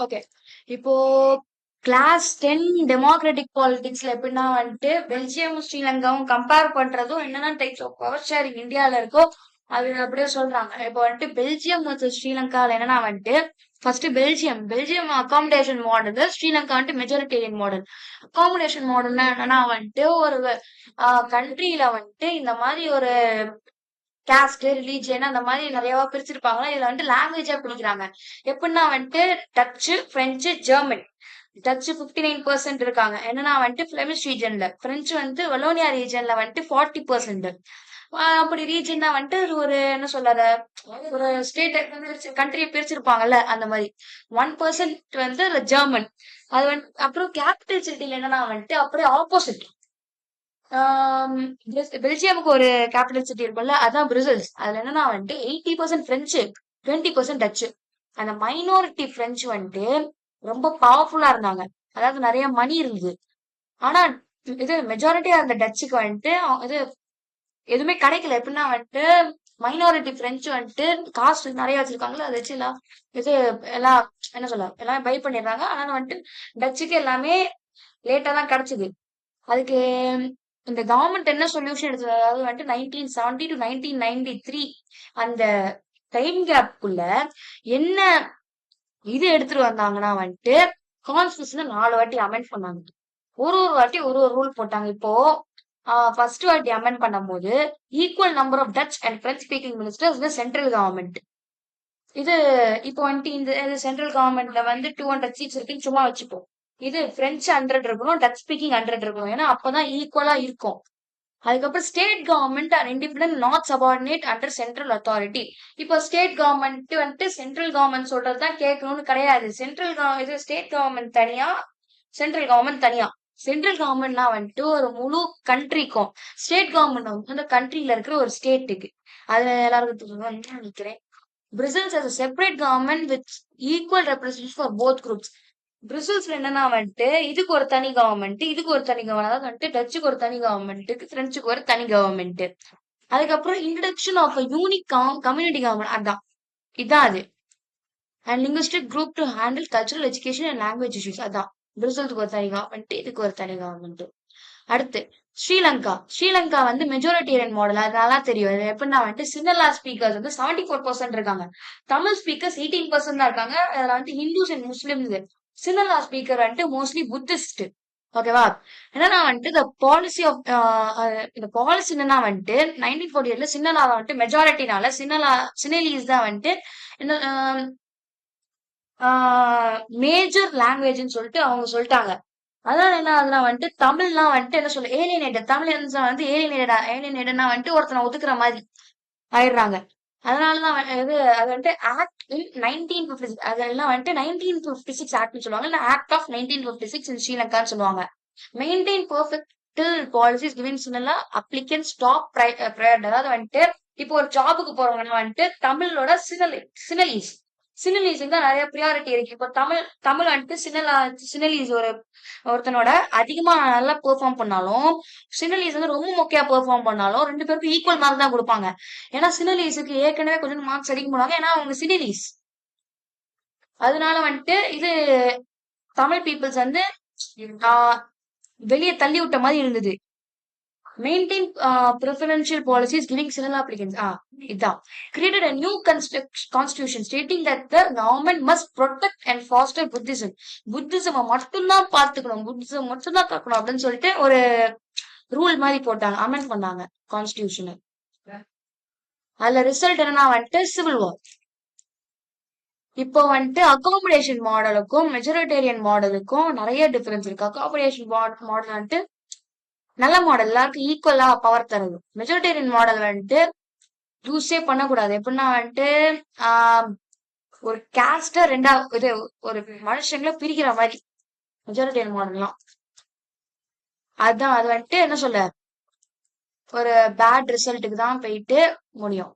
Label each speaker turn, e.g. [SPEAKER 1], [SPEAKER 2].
[SPEAKER 1] Okay. இப்போ class 10 democratic பாலிடிக்ஸ்ல எப்படின்னா பெல்ஜியமும் ஸ்ரீலங்காவும் compare பண்றதும் என்னென்ன டைப்ஸ் ஆஃப் பவர் ஷேரிங் இந்தியால இருக்கோ அது அப்படியே சொல்றாங்க. இப்போ பெல்ஜியம் மற்றும் ஸ்ரீலங்கால என்னன்னா first Belgium accommodation model, Sri Lanka majoritarian model. Accommodation மாடல்னா என்னன்னா ஒரு கண்ட்ரியில இந்த மாதிரி ஒரு காஸ்ட், ரிலீஜியன் அந்த மாதிரி நிறையவா பிரிச்சிருப்பாங்க. இதுல லாங்குவேஜா பிரிக்கிறாங்க. எப்படின்னா டச்சு, பிரெஞ்சு, ஜெர்மன். டச்சு 59% இருக்காங்க. என்னன்னா பிளெமிஷ் ரீஜன்ல, பிரெஞ்சு வலோனியா ரீஜன்ல 40%. அப்படி ரீஜன்னா அது ஒரு என்ன சொல்ற ஒரு ஸ்டேட் கண்ட்ரியை பிரிச்சிருப்பாங்கல்ல அந்த மாதிரி. 1% ஜெர்மன். அது அப்புறம் கேபிட்டல் சிட்டில என்னன்னா அப்படியே ஆப்போசிட். பெல்ஜியமுக்கு ஒரு கேபிட்டல் சிட்டி இருக்கும்ல, அதான் பிரசல்ஸ். அதுல என்னன்னா 80% பிரெஞ்சு, 20% டச்சு. அந்த மைனாரிட்டி பிரெஞ்சு ரொம்ப பவர்ஃபுல்லா இருந்தாங்க. அதாவது நிறைய மணி இருந்தது. ஆனா இது மெஜாரிட்டியா இருந்த டச்சுக்கு இது எதுவுமே கிடைக்கல. எப்படின்னா மைனாரிட்டி பிரெஞ்சு காஸ்ட் நிறைய வச்சிருக்காங்களா, அதை வச்சு எல்லாம் இது எல்லாம் என்ன சொல்ல எல்லாம் பை பண்ணிடுறாங்க. ஆனா டச்சுக்கு எல்லாமே லேட்டா தான் கிடைச்சது. அதுக்கு இந்த கவர்மெண்ட் என்ன சொல்யூஷன் எடுத்தது, அதாவது 1970 to 1993 அந்த டைம் கேப்குள்ள என்ன இது எடுத்துட்டு வந்தாங்கன்னா கான்ஸ்டியூஷன் 4 வாட்டி அமெண்ட் பண்ணாங்க. ஒரு வாட்டி ஒரு ரூல் போட்டாங்க. இப்போ ஃபர்ஸ்ட் வாட்டி அமெண்ட் பண்ணும்போது equal number of Dutch and French speaking ministers central government. இது இப்போ இந்த சென்ட்ரல் கவர்மெண்ட்ல 200 சீட்ஸ் இருக்குன்னு சும்மா வச்சுப்போம். இது பிரெஞ்சு 100 இருக்கணும், டச் ஸ்பீக்கிங் 100 இருக்கணும். ஏன்னா அப்பதான் ஈக்குவலா இருக்கும். அதுக்கப்புறம் state government R independent not subordinate under central authority. இப்போ ஸ்டேட் கவர்மெண்ட் சென்ட்ரல் கவர்மெண்ட் சொல்றதுதான் கேட்கணும்னு கிடையாது. இது ஸ்டேட் கவர்மெண்ட் தனியா, சென்ட்ரல் கவர்மெண்ட் தனியா. சென்ட்ரல் கவர்மெண்ட்னா ஒரு முழு கண்ட்ரிக்கும், ஸ்டேட் கவர்மெண்ட் அந்த கண்ட்ரில இருக்கிற ஒரு ஸ்டேட்டுக்கு. அது எல்லாருக்கும் நினைக்கிறேன். Brussels as a separate government with equal representation for both groups. பிரசல்ஸ்ல என்னன்னா இதுக்கு ஒரு தனி கவர்மெண்ட், இதுக்கு ஒரு தனி கவர்மெண்ட். அதாவது டச்சுக்கு ஒரு தனி கவர்மெண்ட், பிரெஞ்சுக்கு ஒரு தனி கவர்மெண்ட். அதுக்கப்புறம் introduction of unique community government. அதான் இதான் அது. And linguistic group to handle cultural education and language issues. அதான் பிரசல்ஸுக்கு ஒரு தனி கவர்மெண்ட், இதுக்கு ஒரு தனி கவர்மெண்ட். அடுத்து ஸ்ரீலங்கா மெஜாரிட்டேரியன் மாடல். அது நல்லா தெரியும். இது எப்படின்னா சின்னலா ஸ்பீக்கர்ஸ் 74% இருக்காங்க. தமிழ் ஸ்பீக்கர்ஸ் 18% தான் இருக்காங்க. அதுல Hindus and Muslims. Sinhala speaker mostly Buddhist. ஓகேவா? என்னன்னா இந்த பாலிசி ஆஃப் இந்த பாலிசி என்னன்னா 1948ல சின்னலாவை மெஜாரிட்டினால சினலீஸ் தான் என்ன மேஜர் லாங்குவேஜ்னு சொல்லிட்டு அவங்க சொல்லிட்டாங்க. அதனால என்ன ஆகுதுன்னா தமிழ்லாம் என்ன சொல்ல ஏலியனேட்டட். தமிழ் ஏலியனேட்டட்னா ஒருத்தனை ஒதுக்குற மாதிரி ஆயிடுறாங்க. அதனாலதான் அது ஆக்ட் இன் 1956. அதெல்லாம் 1956 ஆக்ட்னு சொல்லுவாங்க, இல்ல ஆக்ட் ஆஃப் 1956 இன் ஸ்ரீலங்கான்னு சொல்லுவாங்க. Maintain perfect policies giving Sinhala applicants top priority. அதாவது இப்போ ஒரு ஜாபுக்கு போறவங்கன்னா தமிழோட சினலீஸ் சினலீஸுக்கு தான் நிறைய ப்ரியாரிட்டி இருக்கு. இப்போ தமிழ் சினலீஸ் ஒருத்தனோட அதிகமா நல்லா பெர்ஃபார்ம் பண்ணாலும், சினலீஸ் ரொம்ப முக்கியா பெர்ஃபார்ம் பண்ணாலும் 2 பேருக்கும் ஈக்குவல் மார்க் தான் கொடுப்பாங்க. ஏன்னா சினலீஸுக்கு ஏற்கனவே கொஞ்சம் மார்க்ஸ் அதிகம் பண்ணுவாங்க. ஏன்னா அவங்க சினலீஸ். அதனால இது தமிழ் பீப்புள்ஸ் வெளியே தள்ளி விட்ட மாதிரி இருந்தது. Maintain preferential policies giving similar applicants. இதான் created a new constitution stating that the government must protect and foster Buddhism. Buddhism மட்டும்தான் பார்த்துக்கணும், புத்திசம் மட்டும்தான் பார்க்கணும் அப்படின்னு சொல்லிட்டு ஒரு ரூல் மாதிரி போட்டாங்க, அமெண்ட் பண்ணாங்க கான்ஸ்டிடியூஷனை. அதுல ரிசல்ட் என்னன்னா சிவில் வார். இப்போ அகாமடேஷன் மாடலுக்கும் மெஜாரிட்டேரியன் மாடலுக்கும் நிறைய டிஃபரன்ஸ் இருக்கு. அகாமடேஷன் மாடல் நல்ல மாடல், எல்லாருக்கும் ஈக்குவலா பவர் தருது. மெஜாரிட்டேரியன் மாடல் யூஸே பண்ணக்கூடாது. எப்படின்னா ஒரு கேஸ்ட இது ஒரு மனுஷங்களை பிரிக்கிற மாதிரி மெஜாரிட்டேரியன் மாடல்லாம். அதுதான் அது என்ன சொல்ல ஒரு பேட் ரிசல்ட்டுக்கு தான் போயிட்டு முடியும்.